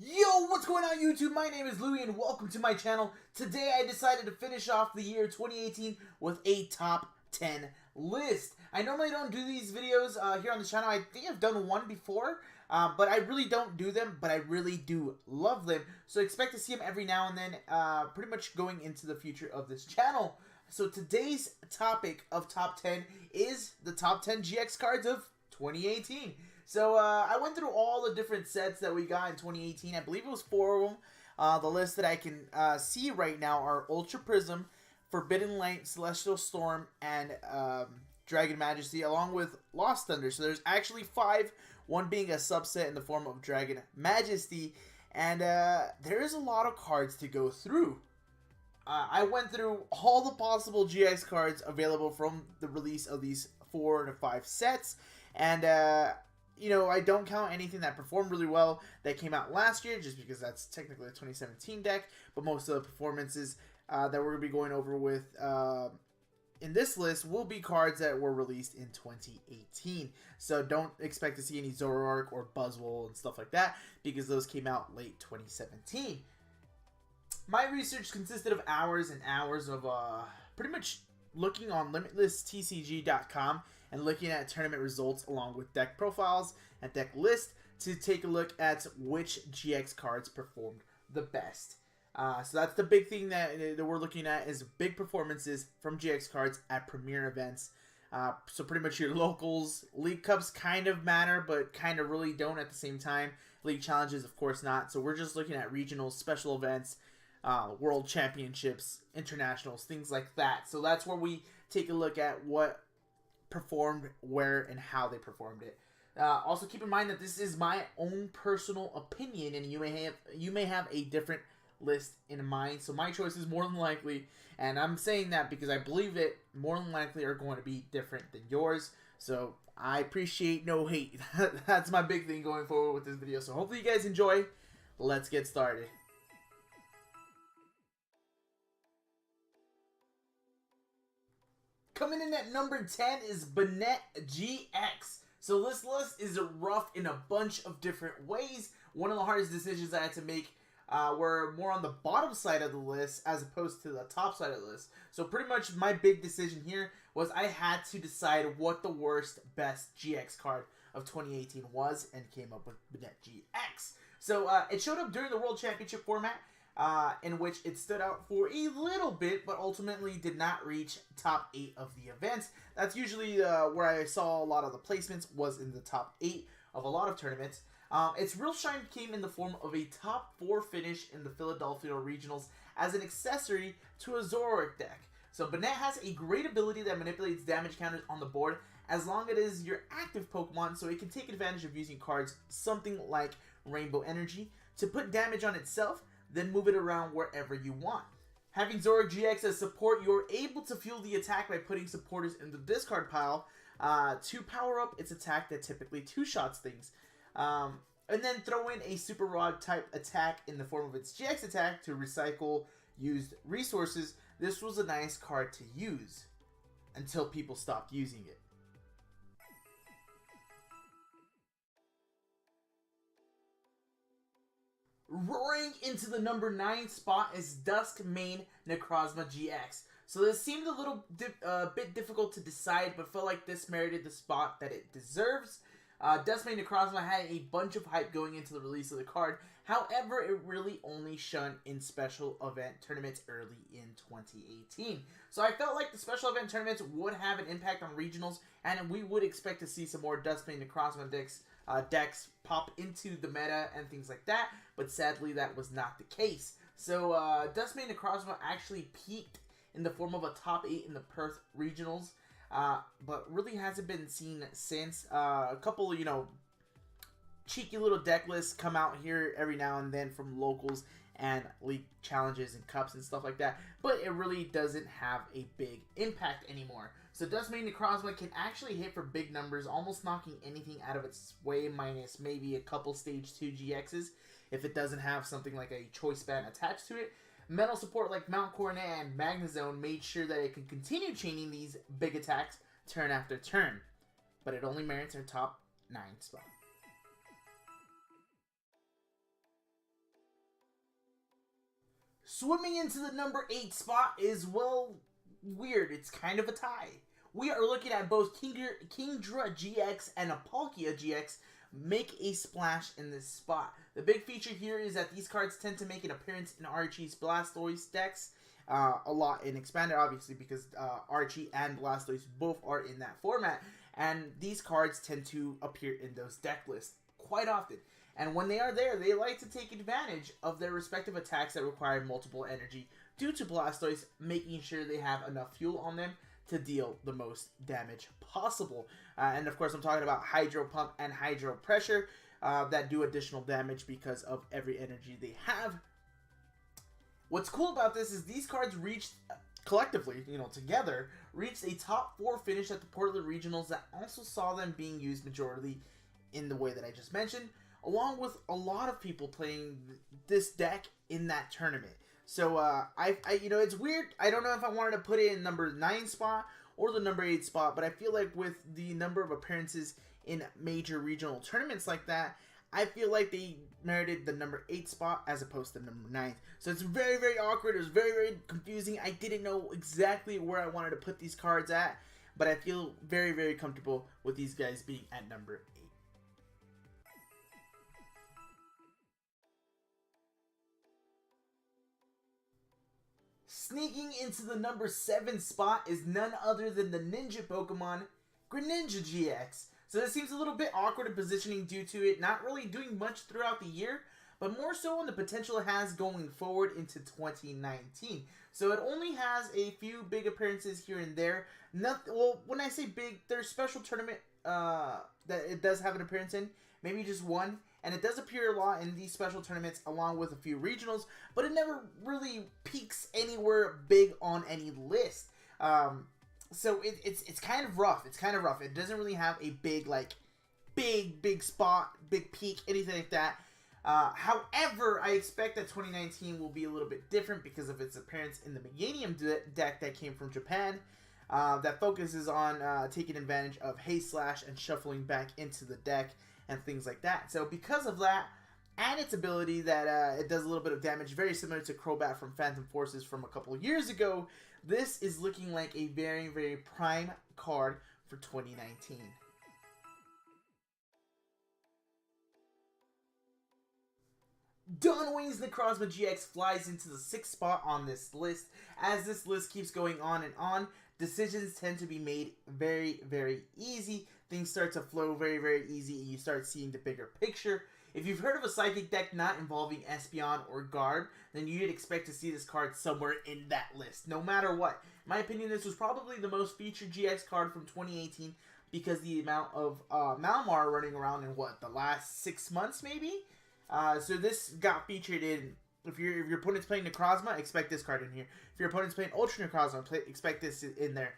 Yo, what's going on YouTube? My name is Louie and welcome to my channel. Today I decided to finish off the year 2018 with a top 10 list. I normally don't do these videos here on the channel. I think I've done one before, but I really don't do them, but I really do love them. So expect to see them every now and then, pretty much going into the future of this channel. So today's topic of top 10 is the top 10 GX cards of 2018. So I went through all the different sets that we got in 2018. I believe it was 4 of them. The list that I can see right now are Ultra Prism, Forbidden Light, Celestial Storm, and Dragon Majesty, along with Lost Thunder. So there's actually 5, one being a subset in the form of Dragon Majesty. And there is a lot of cards to go through. I went through all the possible GX cards available from the release of these 4 to 5 sets. And you know, I don't count anything that performed really well that came out last year, just because that's technically a 2017 deck. But most of the performances that we're going to be going over with in this list will be cards that were released in 2018. So don't expect to see any Zoroark or Buzzwole and stuff like that, because those came out late 2017. My research consisted of hours and hours of pretty much looking on LimitlessTCG.com and looking at tournament results along with deck profiles and deck list to take a look at which GX cards performed the best. So that's the big thing that we're looking at, is big performances from GX cards at premier events. So pretty much your locals. League Cups kind of matter, but kind of really don't at the same time. League Challenges, of course not. So we're just looking at regionals, special events, World Championships, internationals, things like that. So that's where we take a look at what performed where and how they performed it. Also keep in mind that this is my own personal opinion, and you may have a different list in mind. So my choice is more than likely, and I'm saying that because I believe it, more than likely are going to be different than yours. So I appreciate no hate. That's my big thing going forward with this video. So hopefully you guys enjoy. Let's get started. Coming in at number 10 is Banette GX. So this list is rough in a bunch of different ways. One of the hardest decisions I had to make were more on the bottom side of the list as opposed to the top side of the list. So pretty much my big decision here was I had to decide what the worst best GX card of 2018 was, and came up with Banette GX. So it showed up during the World Championship format, in which it stood out for a little bit, but ultimately did not reach top 8 of the events. That's usually where I saw a lot of the placements, was in the top 8 of a lot of tournaments. Its real shine came in the form of a top 4 finish in the Philadelphia Regionals as an accessory to a Zoroark deck. So Banette has a great ability that manipulates damage counters on the board as long as it is your active Pokemon, so it can take advantage of using cards something like Rainbow Energy to put damage on itself, then move it around wherever you want. Having Zoroark GX as support, you're able to fuel the attack by putting supporters in the discard pile to power up its attack that typically two-shots things. And then throw in a Super Rod type attack in the form of its GX attack to recycle used resources. This was a nice card to use until people stopped using it. Roaring into the number 9 spot is Duskmane Necrozma GX. So this seemed a little bit difficult to decide, but felt like this merited the spot that it deserves. Duskmane Necrozma had a bunch of hype going into the release of the card. However, it really only shone in special event tournaments early in 2018. So I felt like the special event tournaments would have an impact on regionals, and we would expect to see some more Duskmane Necrozma decks pop into the meta and things like that, but sadly that was not the case. So Duskmane Necrozma actually peaked in the form of a top 8 in the Perth regionals, but really hasn't been seen since. A couple of, cheeky little deck lists come out here every now and then from locals and league challenges and cups and stuff like that, but it really doesn't have a big impact anymore. So Duskmane Necrozma can actually hit for big numbers, almost knocking anything out of its way, minus maybe a couple stage 2 GXs if it doesn't have something like a choice band attached to it. Metal support like Mount Coronet and Magnezone made sure that it can continue chaining these big attacks turn after turn, but it only merits our top 9 spot. Swimming into the number 8 spot is, well, weird. It's kind of a tie. We are looking at both Kingdra GX and Apalkia GX make a splash in this spot. The big feature here is that these cards tend to make an appearance in Archie's Blastoise decks a lot in Expanded, obviously, because Archie and Blastoise both are in that format, and these cards tend to appear in those deck lists quite often. And when they are there, they like to take advantage of their respective attacks that require multiple energy due to Blastoise, making sure they have enough fuel on them to deal the most damage possible. And of course, I'm talking about Hydro Pump and Hydro Pressure that do additional damage because of every energy they have. What's cool about this is these cards reached, collectively, together, reached a top 4 finish at the Portland Regionals that also saw them being used majorly in the way that I just mentioned, along with a lot of people playing this deck in that tournament. So, it's weird. I don't know if I wanted to put it in number 9 spot or the number 8 spot, but I feel like with the number of appearances in major regional tournaments like that, I feel like they merited the number 8 spot as opposed to number 9. So it's very, very awkward. It was very, very confusing. I didn't know exactly where I wanted to put these cards at, but I feel very, very comfortable with these guys being at number 8. Sneaking into the number 7 spot is none other than the Ninja Pokemon, Greninja GX. So this seems a little bit awkward in positioning due to it not really doing much throughout the year, but more so on the potential it has going forward into 2019. So it only has a few big appearances here and there. Well, when I say big, there's special tournament that it does have an appearance in, maybe just one. And it does appear a lot in these special tournaments along with a few regionals, but it never really peaks anywhere big on any list. So it's kind of rough. It's kind of rough. It doesn't really have a big spot, big peak, anything like that. However, I expect that 2019 will be a little bit different because of its appearance in the Meganium deck that came from Japan. That focuses on taking advantage of Haste Slash and shuffling back into the deck and things like that. So because of that, and its ability that it does a little bit of damage, very similar to Crobat from Phantom Forces from a couple of years ago, this is looking like a very, very prime card for 2019. Dawnwing's Necrozma GX flies into the 6th spot on this list. As this list keeps going on and on, decisions tend to be made very, very easy. Things start to flow very, very easy, and you start seeing the bigger picture. If you've heard of a Psychic deck not involving Espeon or Guard, then you'd expect to see this card somewhere in that list, no matter what. In my opinion, this was probably the most featured GX card from 2018 because the amount of Malamar running around in, the last 6 months, maybe? So this got featured in, if your opponent's playing Necrozma, expect this card in here. If your opponent's playing Ultra Necrozma, expect this in there.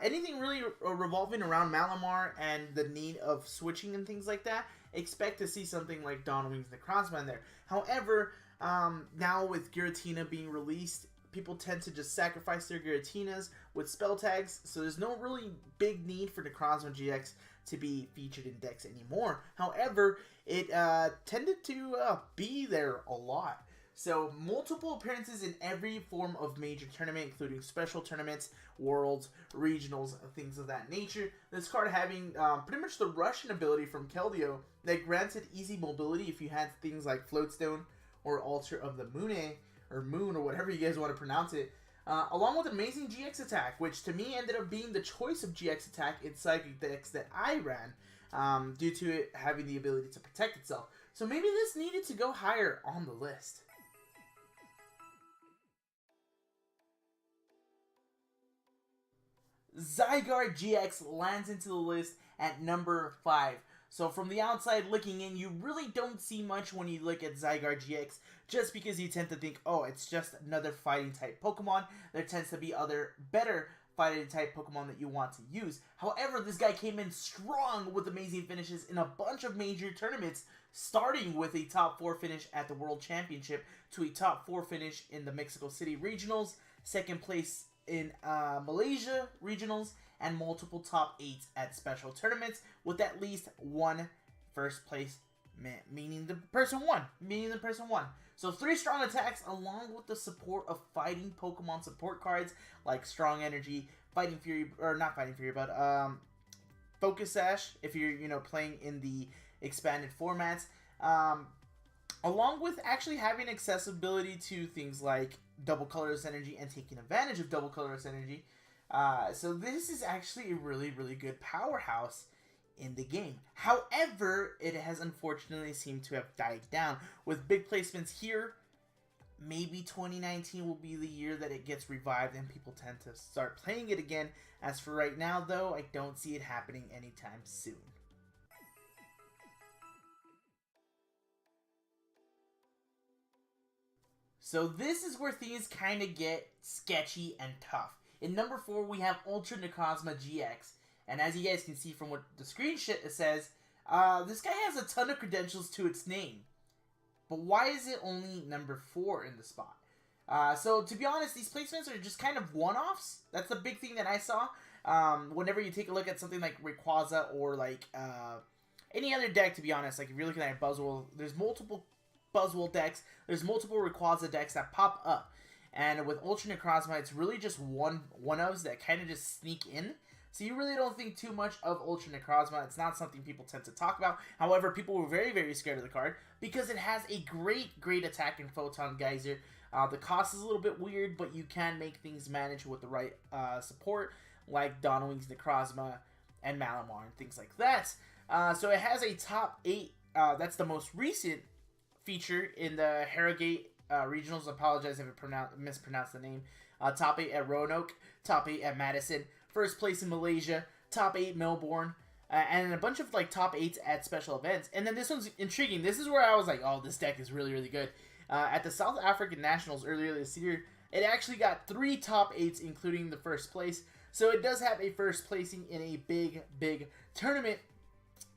Anything really revolving around Malamar and the need of switching and things like that, expect to see something like Dawnwing's Necrozma in there. However, now with Giratina being released, people tend to just sacrifice their Giratinas with spell tags, so there's no really big need for Necrozma GX to be featured in decks anymore. However, it tended to be there a lot. So, multiple appearances in every form of major tournament, including special tournaments, worlds, regionals, things of that nature. This card having pretty much the Russian ability from Keldeo that granted easy mobility if you had things like Floatstone or Altar of the Moon, or whatever you guys want to pronounce it. Along with amazing GX attack, which to me ended up being the choice of GX attack in Psychic decks that I ran, due to it having the ability to protect itself. So maybe this needed to go higher on the list. Zygarde GX lands into the list at number 5. So from the outside looking in, you really don't see much when you look at Zygarde GX, just because you tend to think, oh, it's just another fighting type Pokemon. There tends to be other better fighting type Pokemon that you want to use. However, this guy came in strong with amazing finishes in a bunch of major tournaments, starting with a top 4 finish at the World Championship to a top 4 finish in the Mexico City Regionals, 2nd place in Malaysia Regionals, and multiple top 8s at special tournaments, with at least one first place meaning the person won. So 3 strong attacks along with the support of fighting Pokemon support cards like Strong Energy, Fighting Fury, or not Fighting Fury, but Focus Sash if you're, playing in the expanded formats. Along with actually having accessibility to things like double colorless energy and taking advantage of double colorless energy. So this is actually a really, really good powerhouse in the game. However, it has unfortunately seemed to have died down. With big placements here, maybe 2019 will be the year that it gets revived and people tend to start playing it again. As for right now, though, I don't see it happening anytime soon. So this is where things kind of get sketchy and tough. In number 4, we have Ultra Necrozma GX. And as you guys can see from what the screenshot says, this guy has a ton of credentials to its name. But why is it only number 4 in the spot? So to be honest, these placements are just kind of one-offs. That's the big thing that I saw. Whenever you take a look at something like Rayquaza or like any other deck, to be honest, like if you're looking at Buzzwole, there's multiple Buzzwole decks, there's multiple Rayquaza decks that pop up. And with Ultra Necrozma, it's really just one-ofs that kind of just sneak in. So you really don't think too much of Ultra Necrozma. It's not something people tend to talk about. However, people were very, very scared of the card because it has a great attack in Photon Geyser. The cost is a little bit weird, but you can make things manage with the right support, like Donwing's Necrozma and Malamar and things like that. So it has a top 8. That's the most recent feature in the Harrogate regionals. Apologize if I mispronounced the name. Top 8 at Roanoke, top 8 at Madison, first place in Malaysia, top 8 Melbourne, and a bunch of like top 8s at special events. And then this one's intriguing. This is where I was like, oh, this deck is really, really good. At the South African Nationals earlier this year, it actually got 3 top 8s, including the first place. So it does have a first placing in a big tournament.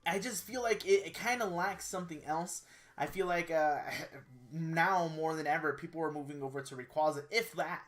I just feel like it kind of lacks something else. I feel like now more than ever, people are moving over to Rayquaza, if that.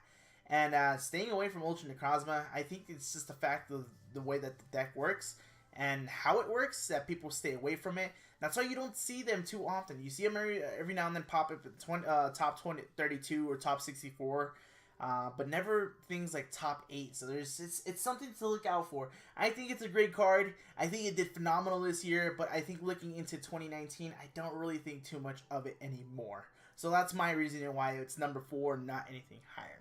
And staying away from Ultra Necrozma, I think it's just the fact of the way that the deck works and how it works that people stay away from it. That's why you don't see them too often. You see them every now and then pop up at top 32 or top 64, but never things like top 8. So it's something to look out for. I think it's a great card. I think it did phenomenal this year, but I think looking into 2019, I don't really think too much of it anymore. So that's my reasoning why it's number 4, not anything higher.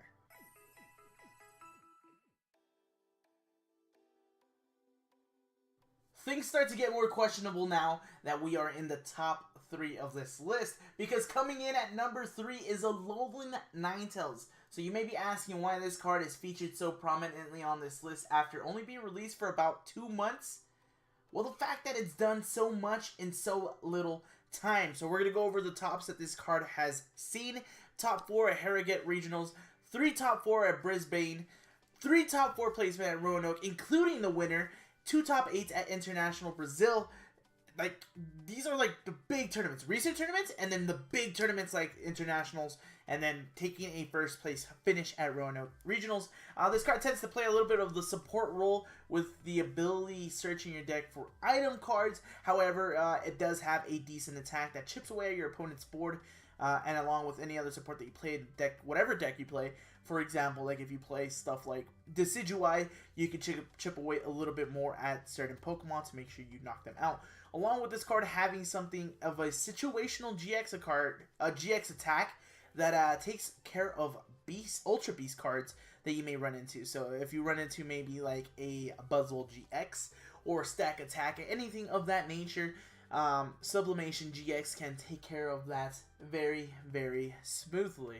Things start to get more questionable now that we are in the top 3 of this list, because coming in at number 3 is Alolan Ninetales. So you may be asking why this card is featured so prominently on this list after only being released for about 2 months. Well, the fact that it's done so much in so little time. So we're going to go over the tops that this card has seen. Top 4 at Harrogate Regionals, 3 top 4 at Brisbane, 3 top 4 placement at Roanoke, including the winner, 2 top 8s at International Brazil. Like, these are like the big tournaments, recent tournaments, and then the big tournaments like internationals, and then taking a first place finish at Roanoke Regionals. This card tends to play a little bit of the support role with the ability searching your deck for item cards. However, it does have a decent attack that chips away at your opponent's board, and along with any other support that you play in deck, whatever deck you play. For example, like if you play stuff like Decidueye, you can chip away a little bit more at certain Pokemon to make sure you knock them out. Along with this card having something of a situational GX attack that takes care of Ultra Beast cards that you may run into. So if you run into maybe like a Buzzwole GX or Stack Attack, anything of that nature, Sublimation GX can take care of that very, very smoothly.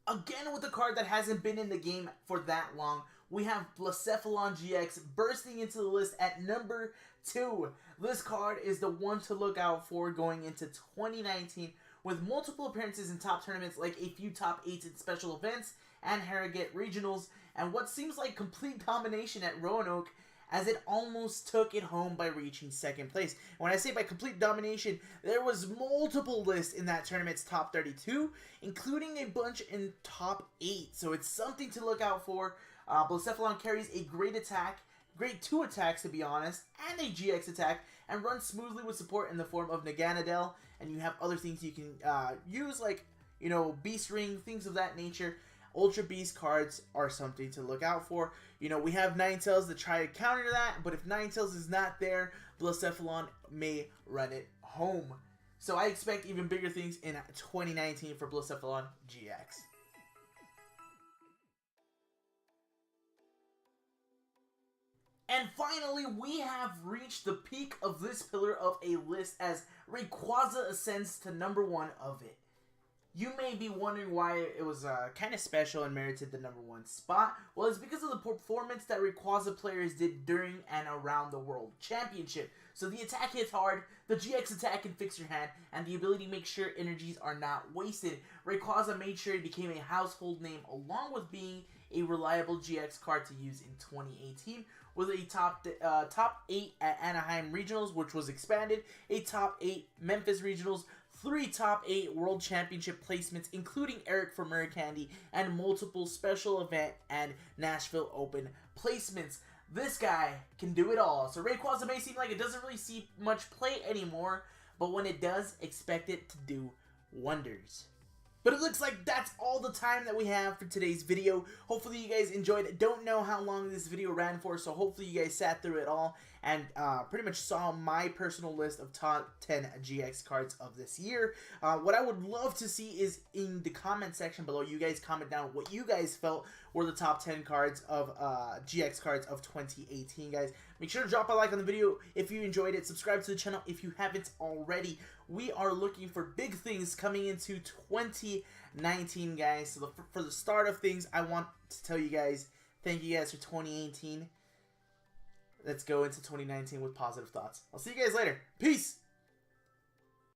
Again, with a card that hasn't been in the game for that long, we have Blacephalon GX bursting into the list at number 2. This card is the one to look out for going into 2019 with multiple appearances in top tournaments like a few top 8s in special events and Harrogate Regionals, and what seems like complete domination at Roanoke as it almost took it home by reaching 2nd place. When I say by complete domination, there was multiple lists in that tournament's top 32, including a bunch in top 8. So it's something to look out for. Blacephalon carries a great attack, great 2 attacks to be honest, and a GX attack, and runs smoothly with support in the form of Naganadel, and you have other things you can use like, you know, Beast Ring, things of that nature. Ultra Beast cards are something to look out for. You know, we have Ninetales to try to counter that, but if Ninetales is not there, Blacephalon may run it home. So I expect even bigger things in 2019 for Blacephalon GX. And finally, we have reached the peak of this pillar of a list as Rayquaza ascends to #1 of it. You may be wondering why it was kind of special and merited the #1 spot. Well, it's because of the performance that Rayquaza players did during and around the World Championship. So the attack hits hard, the GX attack can fix your hand, and the ability to make sure energies are not wasted. Rayquaza made sure it became a household name along with being a reliable GX card to use in 2018 with a top 8 at Anaheim Regionals, which was expanded, a top 8 Memphis Regionals, 3 top 8 World Championship placements, including Eric from Candy, and multiple special event and Nashville Open placements. This guy can do it all. So Rayquaza may seem like it doesn't really see much play anymore, but when it does, expect it to do wonders. But it looks like that's all the time that we have for today's video. Hopefully you guys enjoyed it. Don't know how long this video ran for, so hopefully you guys sat through it all and pretty much saw my personal list of top 10 GX cards of this year. What I would love to see is in the comment section below, you guys comment down what you guys felt were the top 10 cards of GX cards of 2018, guys. Make sure to drop a like on the video if you enjoyed it. Subscribe to the channel if you haven't already. We are looking for big things coming into 2019, guys. So for the start of things, I want to tell you guys, thank you guys for 2018. Let's go into 2019 with positive thoughts. I'll see you guys later. Peace!